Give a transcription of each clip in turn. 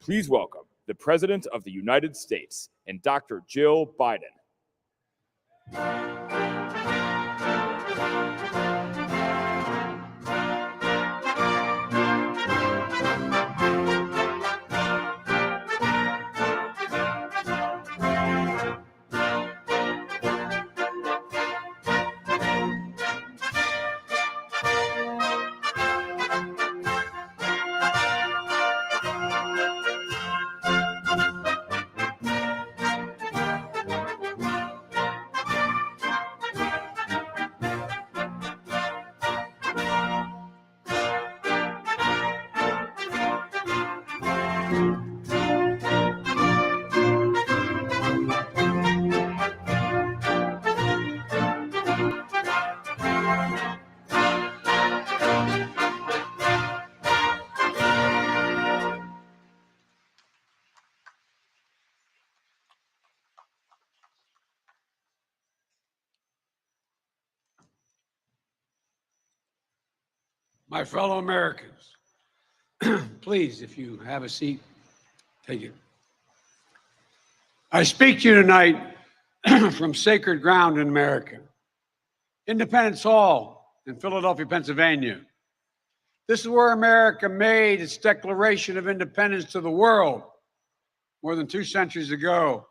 Please welcome the President of the United States and Dr. Jill Biden. My fellow Americans, please, if you have a seat, take it. I speak to you tonight from sacred ground in America, Independence Hall in Philadelphia, Pennsylvania. This is where America made its Declaration of Independence to the world more than 2 centuries ago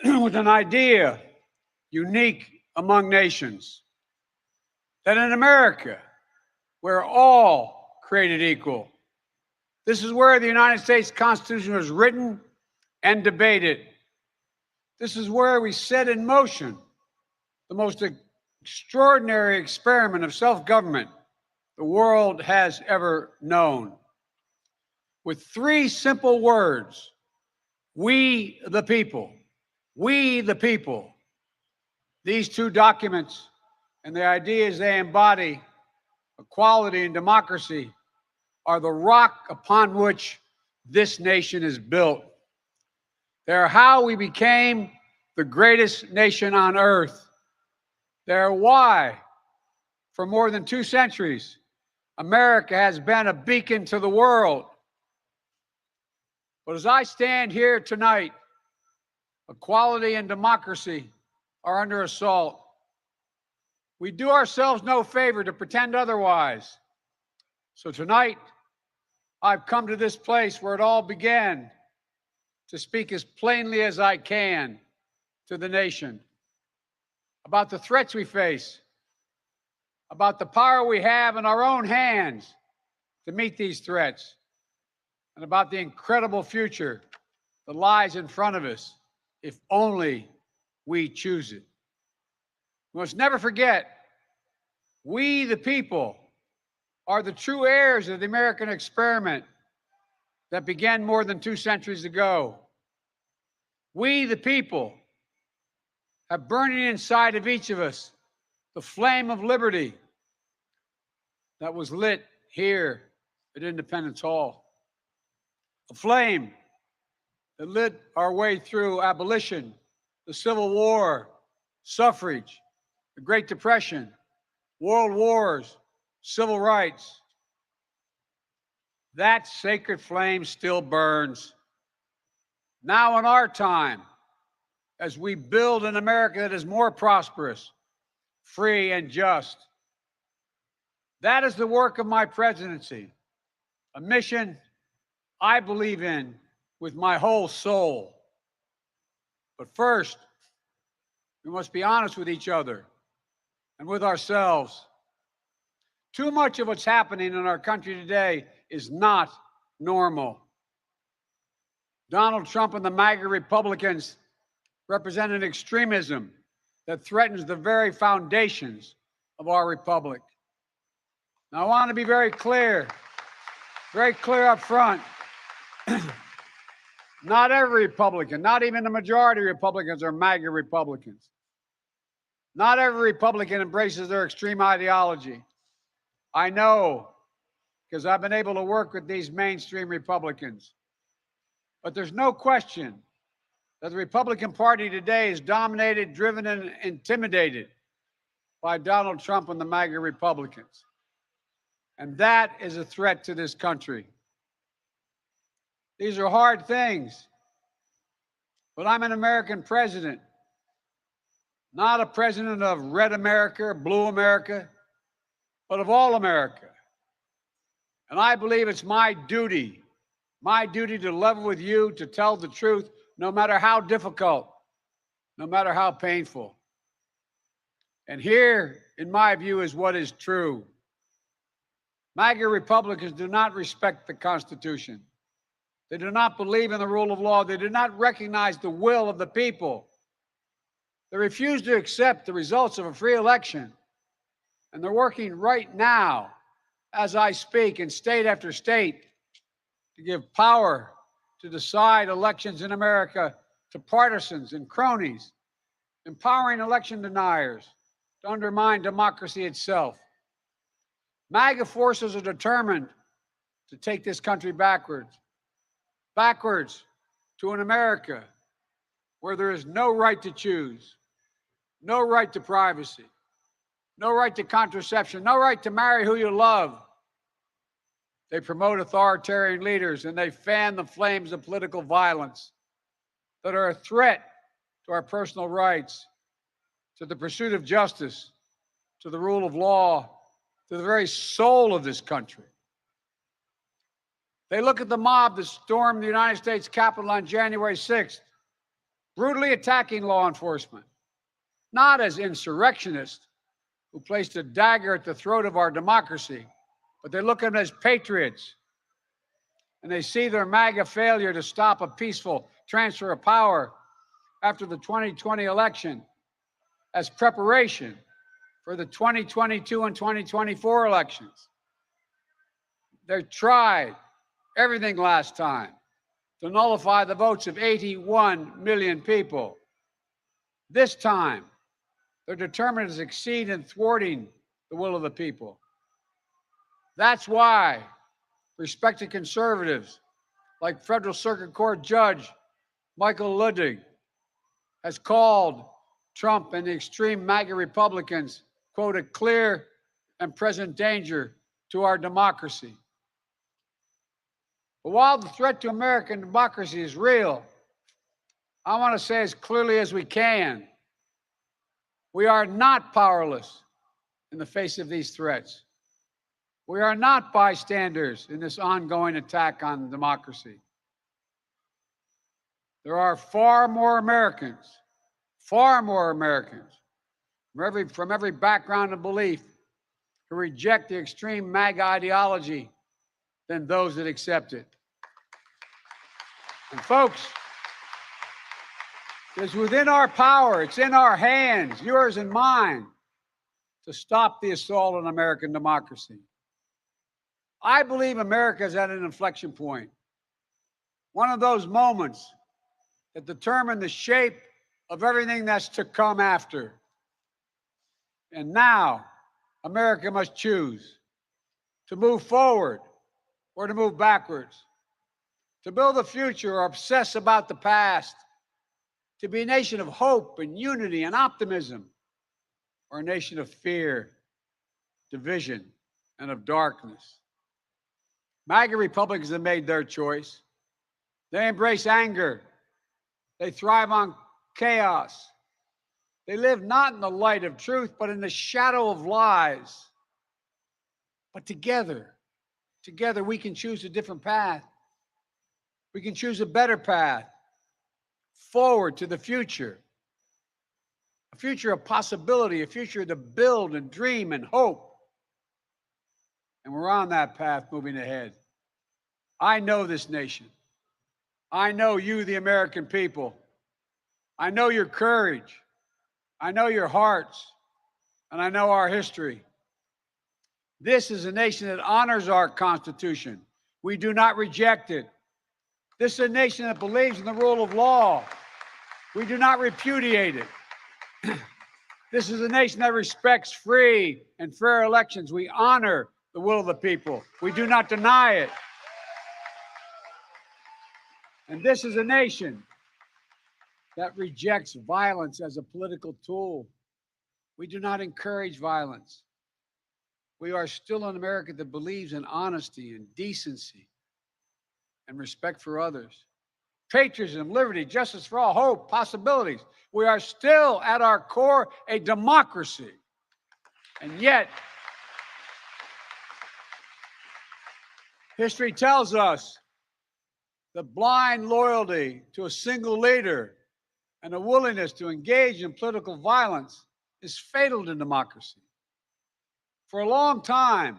with an idea unique among nations, that in America, we're all created equal. This is where the United States Constitution was written and debated. This is where we set in motion the most extraordinary experiment of self-government the world has ever known. With 3 simple words: we the people, we the people. These 2 documents and the ideas they embody, equality and democracy, are the rock upon which this nation is built. They're how we became the greatest nation on earth. They're why, for more than 2 centuries, America has been a beacon to the world. But as I stand here tonight, equality and democracy are under assault. We do ourselves no favor to pretend otherwise. So tonight, I've come to this place where it all began to speak as plainly as I can to the nation about the threats we face, about the power we have in our own hands to meet these threats, and about the incredible future that lies in front of us if only we choose it. We must never forget, we the people are the true heirs of the American experiment that began more than 2 centuries ago. We the people have burning inside of each of us the flame of liberty that was lit here at Independence Hall. A flame that lit our way through abolition, the Civil War, suffrage, the Great Depression, world wars, civil rights. That sacred flame still burns. Now in our time, as we build an America that is more prosperous, free, and just. That is the work of my presidency, a mission I believe in with my whole soul. But first, we must be honest with each other and with ourselves. Too much of what's happening in our country today is not normal. Donald Trump and the MAGA Republicans represent an extremism that threatens the very foundations of our republic. Now, I want to be very clear up front. Not every Republican, not even the majority of Republicans, are MAGA Republicans. Not every Republican embraces their extreme ideology. I know, because I've been able to work with these mainstream Republicans. But there's no question that the Republican Party today is dominated, driven, and intimidated by Donald Trump and the MAGA Republicans. And that is a threat to this country. These are hard things. But I'm an American president, not a president of red America, blue America, but of all America. And I believe it's my duty to level with you, to tell the truth, no matter how difficult, no matter how painful. And here, in my view, is what is true. MAGA Republicans do not respect the Constitution. They do not believe in the rule of law. They do not recognize the will of the people. They refuse to accept the results of a free election. And they're working right now, as I speak, in state after state, to give power to decide elections in America to partisans and cronies, empowering election deniers to undermine democracy itself. MAGA forces are determined to take this country backwards to an America where there is no right to choose, no right to privacy, no right to contraception, no right to marry who you love, They promote authoritarian leaders, and they fan the flames of political violence that are a threat to our personal rights, to the pursuit of justice, to the rule of law, to the very soul of this country. They look at the mob that stormed the United States Capitol on January 6th, brutally attacking law enforcement, not as insurrectionists who placed a dagger at the throat of our democracy, but they look at them as patriots. And they see their MAGA failure to stop a peaceful transfer of power after the 2020 election as preparation for the 2022 and 2024 elections. They tried everything last time to nullify the votes of 81 million people. This time, they're determined to succeed in thwarting the will of the people. That's why respected conservatives like Federal Circuit Court Judge Michael Ludwig has called Trump and the extreme MAGA Republicans, quote, a clear and present danger to our democracy. But while the threat to American democracy is real, I want to say as clearly as we can, we are not powerless in the face of these threats. We are not bystanders in this ongoing attack on democracy. There are far more Americans from every background and belief who reject the extreme MAGA ideology than those that accept it. And folks, it's within our power, it's in our hands, yours and mine, to stop the assault on American democracy. I believe America is at an inflection point, one of those moments that determine the shape of everything that's to come after. And now, America must choose to move forward or to move backwards, to build a future or obsess about the past, to be a nation of hope and unity and optimism, or a nation of fear, division, and of darkness. MAGA Republicans have made their choice. They embrace anger. They thrive on chaos. They live not in the light of truth, but in the shadow of lies. But together we can choose a different path. We can choose a better path forward to the future. A future of possibility, a future to build and dream and hope. And we're on that path moving ahead. I know this nation. I know you, the American people. I know your courage. I know your hearts. And I know our history. This is a nation that honors our Constitution. We do not reject it. This is a nation that believes in the rule of law. We do not repudiate it. This is a nation that respects free and fair elections. We honor the will of the people. We do not deny it. And this is a nation that rejects violence as a political tool. We do not encourage violence. We are still an America that believes in honesty and decency and respect for others. Patriotism, liberty, justice for all, hope, possibilities. We are still at our core a democracy. And yet, history tells us that blind loyalty to a single leader and a willingness to engage in political violence is fatal to democracy. For a long time,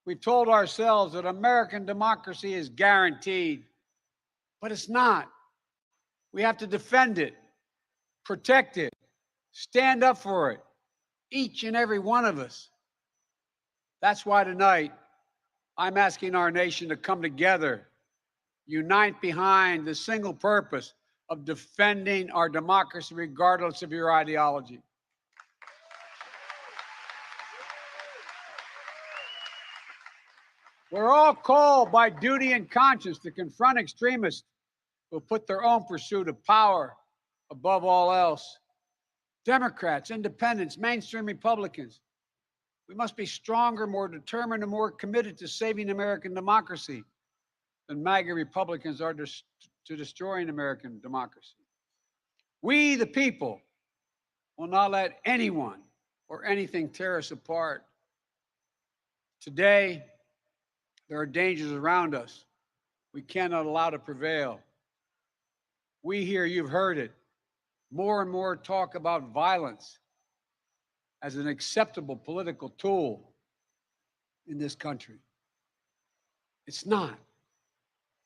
we've told ourselves that American democracy is guaranteed, but it's not. We have to defend it, protect it, stand up for it, each and every one of us. That's why tonight, I'm asking our nation to come together, unite behind the single purpose of defending our democracy regardless of your ideology. We're all called by duty and conscience to confront extremists who put their own pursuit of power above all else. Democrats, independents, mainstream Republicans, We must be stronger, more determined, and more committed to saving American democracy than MAGA Republicans are to destroying American democracy. We, the people, will not let anyone or anything tear us apart. Today, there are dangers around us we cannot allow to prevail. We hear, you've heard it, more and more talk about violence as an acceptable political tool in this country. It's not.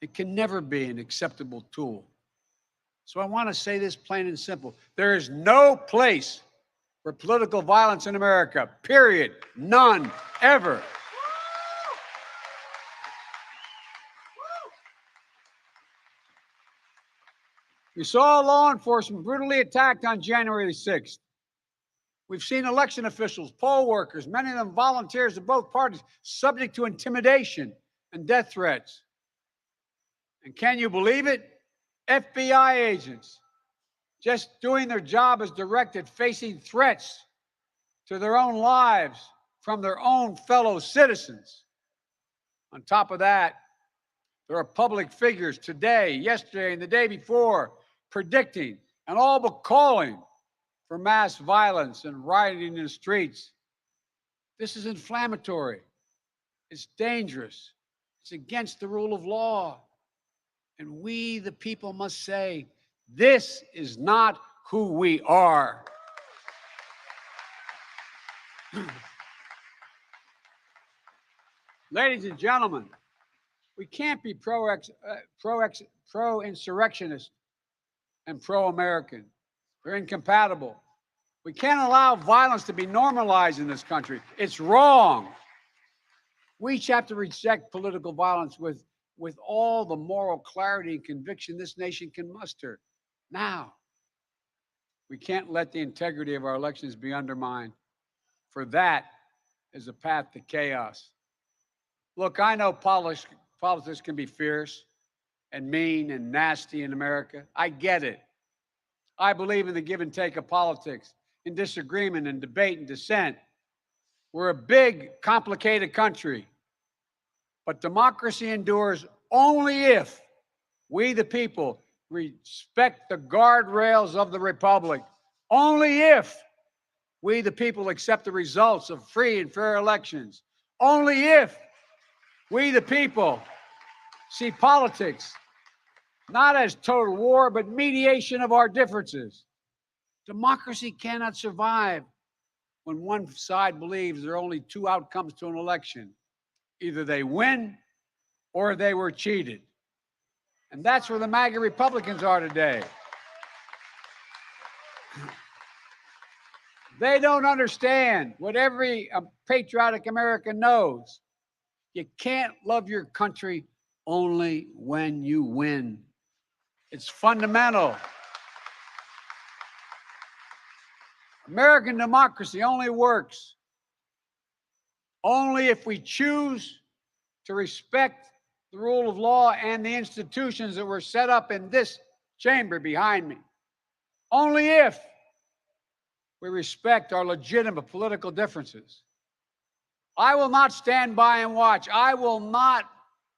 It can never be an acceptable tool. So I want to say this plain and simple. There is no place for political violence in America, period. None, ever. We saw law enforcement brutally attacked on January 6th. We've seen election officials, poll workers, many of them volunteers of both parties, subject to intimidation and death threats. And can you believe it? FBI agents, just doing their job as directed, facing threats to their own lives from their own fellow citizens. On top of that, there are public figures today, yesterday, and the day before predicting and all but calling for mass violence and rioting in the streets. This is inflammatory. It's dangerous. It's against the rule of law. And we, the people, must say, this is not who we are. Ladies and gentlemen, we can't be pro-insurrectionist and pro-American. They're incompatible. We can't allow violence to be normalized in this country. It's wrong. We each have to reject political violence with all the moral clarity and conviction this nation can muster. Now, we can't let the integrity of our elections be undermined, for that is a path to chaos. Look, I know politics can be fierce and mean and nasty in America. I get it. I believe in the give and take of politics, in disagreement and debate and dissent. We're a big, complicated country, but democracy endures only if we, the people, respect the guardrails of the republic. Only if we, the people, accept the results of free and fair elections. Only if we, the people, see politics not as total war, but mediation of our differences. Democracy cannot survive when one side believes there are only two outcomes to an election. Either they win or they were cheated. And that's where the MAGA Republicans are today. They don't understand what every patriotic American knows. You can't love your country only when you win. It's fundamental. American democracy only works if we choose to respect the rule of law and the institutions that were set up in this chamber behind me. Only if we respect our legitimate political differences. I will not stand by and watch.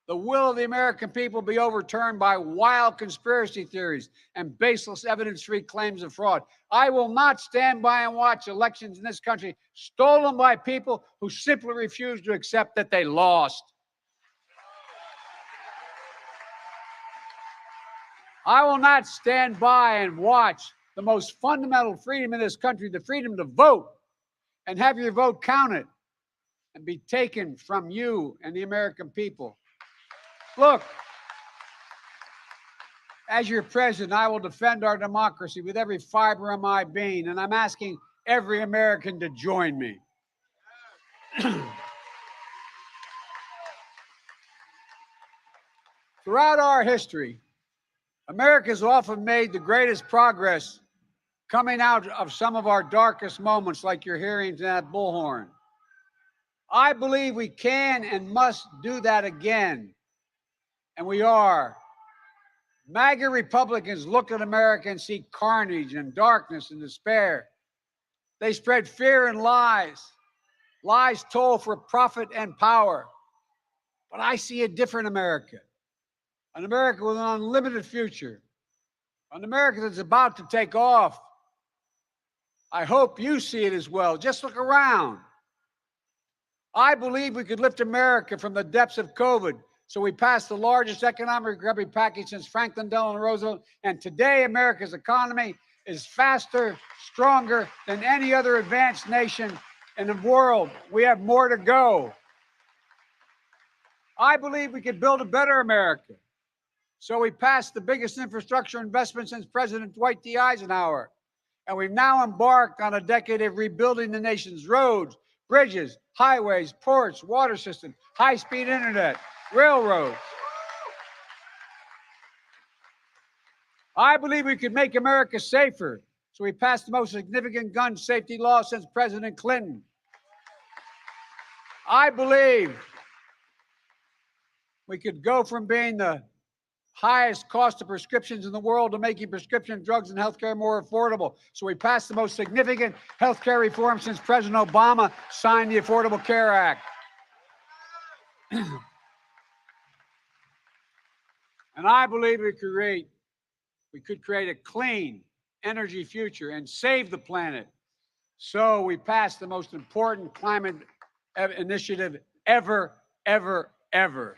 The will of the American people be overturned by wild conspiracy theories and baseless evidence-free claims of fraud. I will not stand by and watch elections in this country stolen by people who simply refuse to accept that they lost. I will not stand by and watch the most fundamental freedom in this country, the freedom to vote, and have your vote counted and be taken from you and the American people. Look, as your president, I will defend our democracy with every fiber of my being, and I'm asking every American to join me. Throughout our history, America's often made the greatest progress coming out of some of our darkest moments, like you're hearing that bullhorn. I believe we can and must do that again. And we are. MAGA Republicans look at America and see carnage and darkness and despair. They spread fear and lies. Lies told for profit and power. But I see a different America, an America with an unlimited future, an America that's about to take off. I hope you see it as well. Just look around. I believe we could lift America from the depths of COVID. So we passed the largest economic recovery package since Franklin Delano Roosevelt. And today, America's economy is faster, stronger than any other advanced nation in the world. We have more to go. I believe we could build a better America. So we passed the biggest infrastructure investment since President Dwight D. Eisenhower. And we've now embarked on a decade of rebuilding the nation's roads, bridges, highways, ports, water systems, high-speed internet, railroads. I believe we could make America safer. So we passed the most significant gun safety law since President Clinton. I believe we could go from being the highest cost of prescriptions in the world to making prescription drugs and healthcare more affordable. So we passed the most significant healthcare reform since President Obama signed the Affordable Care Act. And I believe we could create a clean energy future and save the planet. So we passed the most important climate initiative ever, ever, ever.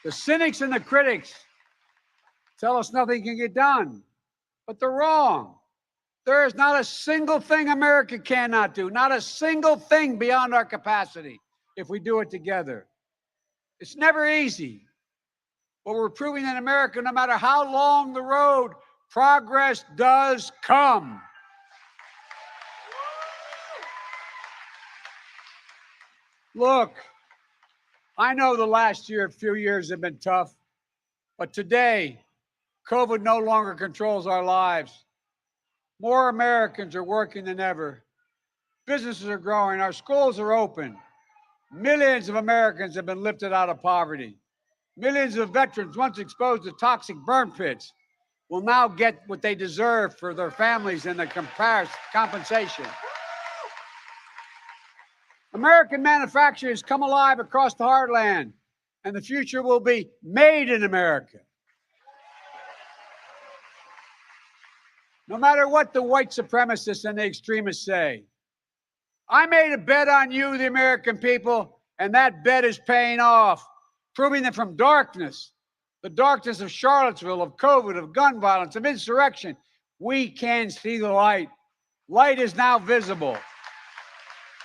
The cynics and the critics tell us nothing can get done, but they're wrong. There is not a single thing America cannot do, not a single thing beyond our capacity if we do it together. It's never easy, but we're proving in America, no matter how long the road, progress does come. Look, I know the last few years have been tough, but today, COVID no longer controls our lives. More Americans are working than ever. Businesses are growing. Our schools are open. Millions of Americans have been lifted out of poverty. Millions of veterans once exposed to toxic burn pits will now get what they deserve for their families and the compensation. American manufacturers come alive across the heartland, and the future will be made in America. No matter what the white supremacists and the extremists say, I made a bet on you, the American people, and that bet is paying off, proving that from darkness, the darkness of Charlottesville, of COVID, of gun violence, of insurrection, we can see the light. Light is now visible.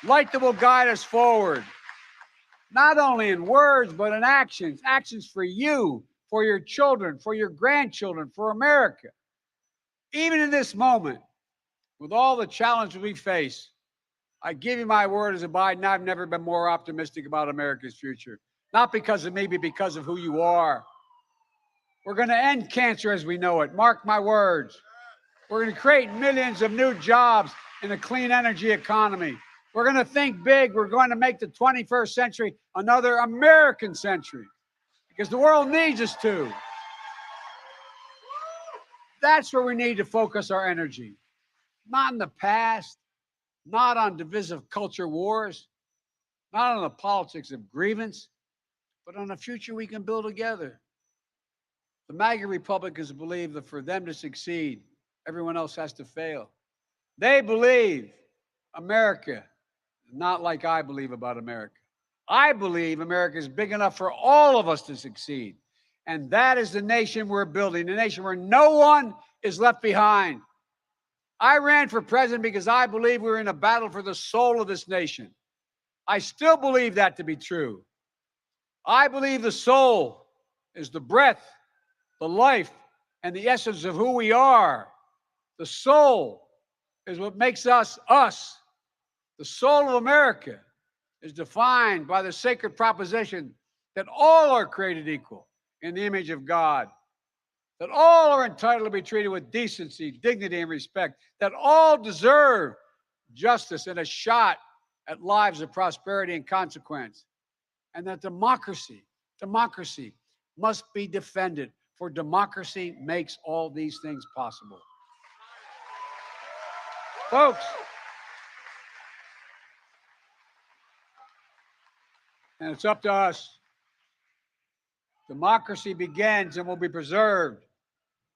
Light that will guide us forward, not only in words, but in actions. Actions for you, for your children, for your grandchildren, for America. Even in this moment, with all the challenges we face, I give you my word as a Biden, I've never been more optimistic about America's future. Not because of me, but because of who you are. We're going to end cancer as we know it. Mark my words. We're going to create millions of new jobs in a clean energy economy. We're going to think big. We're going to make the 21st century another American century because the world needs us to. That's where we need to focus our energy. Not in the past, not on divisive culture wars, not on the politics of grievance, but on a future we can build together. The MAGA Republicans believe that for them to succeed, everyone else has to fail. They believe America, not like I believe about America. I believe America is big enough for all of us to succeed. And that is the nation we're building, a nation where no one is left behind. I ran for president because I believe we're in a battle for the soul of this nation. I still believe that to be true. I believe the soul is the breath, the life, and the essence of who we are. The soul is what makes us, us. The soul of America is defined by the sacred proposition that all are created equal in the image of God, that all are entitled to be treated with decency, dignity, and respect, that all deserve justice and a shot at lives of prosperity and consequence, and that democracy must be defended, for democracy makes all these things possible. Folks, and it's up to us. Democracy begins and will be preserved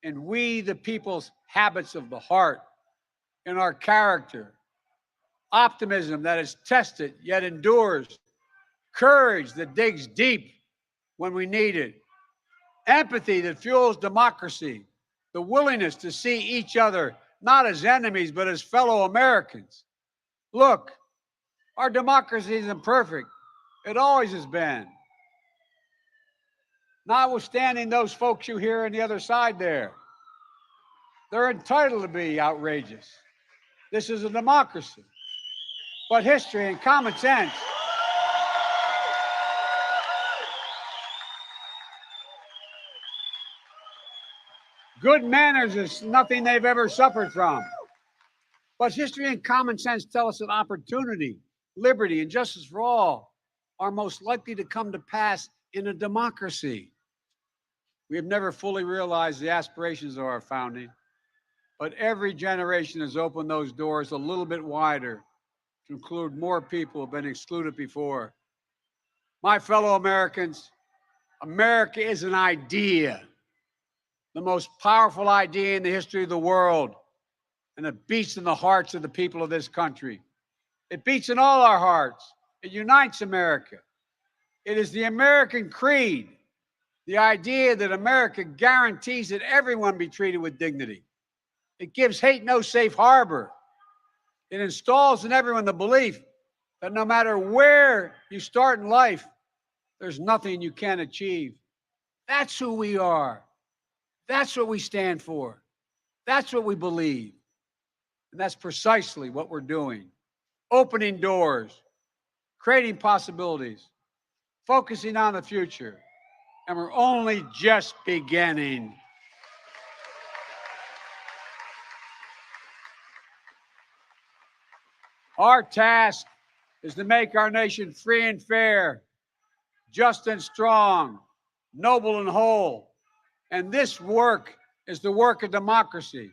in we, the people's habits of the heart, in our character, optimism that is tested yet endures, courage that digs deep when we need it, empathy that fuels democracy, the willingness to see each other not as enemies but as fellow Americans. Look, our democracy isn't perfect. It always has been. Notwithstanding those folks you hear on the other side there, they're entitled to be outrageous. This is a democracy. But history and common sense good manners is nothing they've ever suffered from. But history and common sense tell us that opportunity, liberty, and justice for all are most likely to come to pass in a democracy. We have never fully realized the aspirations of our founding, but every generation has opened those doors a little bit wider to include more people who have been excluded before. My fellow Americans, America is an idea, the most powerful idea in the history of the world, and it beats in the hearts of the people of this country. It beats in all our hearts. It unites America. It is the American creed, the idea that America guarantees that everyone be treated with dignity. It gives hate no safe harbor. It installs in everyone the belief that no matter where you start in life, there's nothing you can't achieve. That's who we are. That's what we stand for. That's what we believe. And that's precisely what we're doing. Opening doors, creating possibilities, focusing on the future. And we're only just beginning. Our task is to make our nation free and fair, just and strong, noble and whole. And this work is the work of democracy,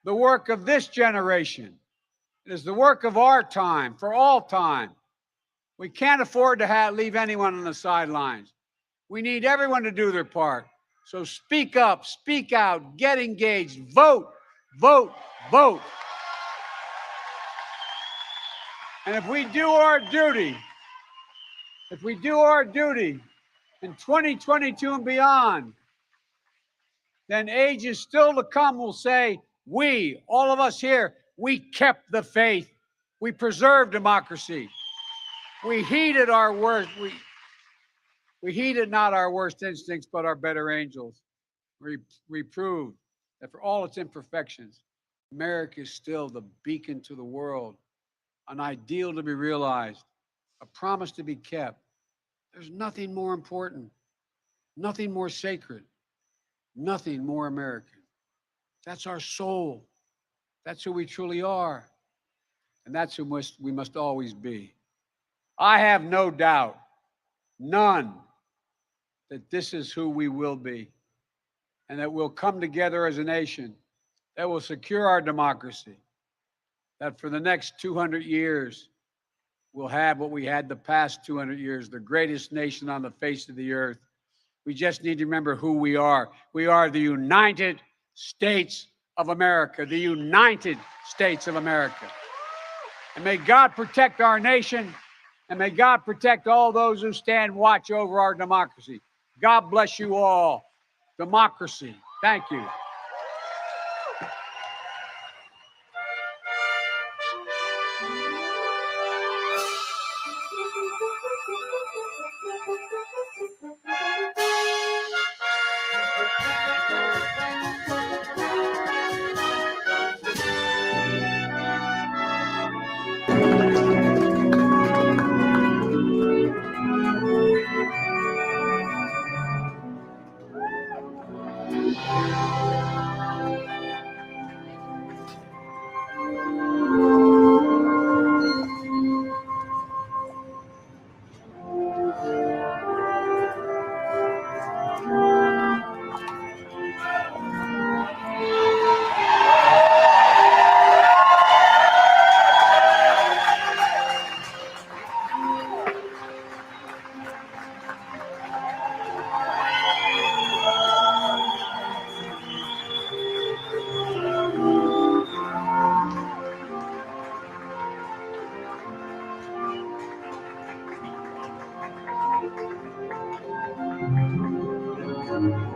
the work of this generation. It is the work of our time, for all time. We can't afford to leave anyone on the sidelines. We need everyone to do their part. So speak up, speak out, get engaged, vote, vote, vote. And if we do our duty in 2022 and beyond, then ages still to come will say, we, all of us here, we kept the faith. We preserved democracy. We heeded our worst. We heeded not our worst instincts, but our better angels. We proved that for all its imperfections, America is still the beacon to the world, an ideal to be realized, a promise to be kept. There's nothing more important, nothing more sacred, nothing more American. That's our soul. That's who we truly are. And that's who we must always be. I have no doubt, none, that this is who we will be, and that we'll come together as a nation that will secure our democracy, that for the next 200 years, we'll have what we had the past 200 years, the greatest nation on the face of the earth. We just need to remember who we are. We are the United States of America, the United States of America. And may God protect our nation, and may God protect all those who stand watch over our democracy. God bless you all. Democracy. Thank you. you.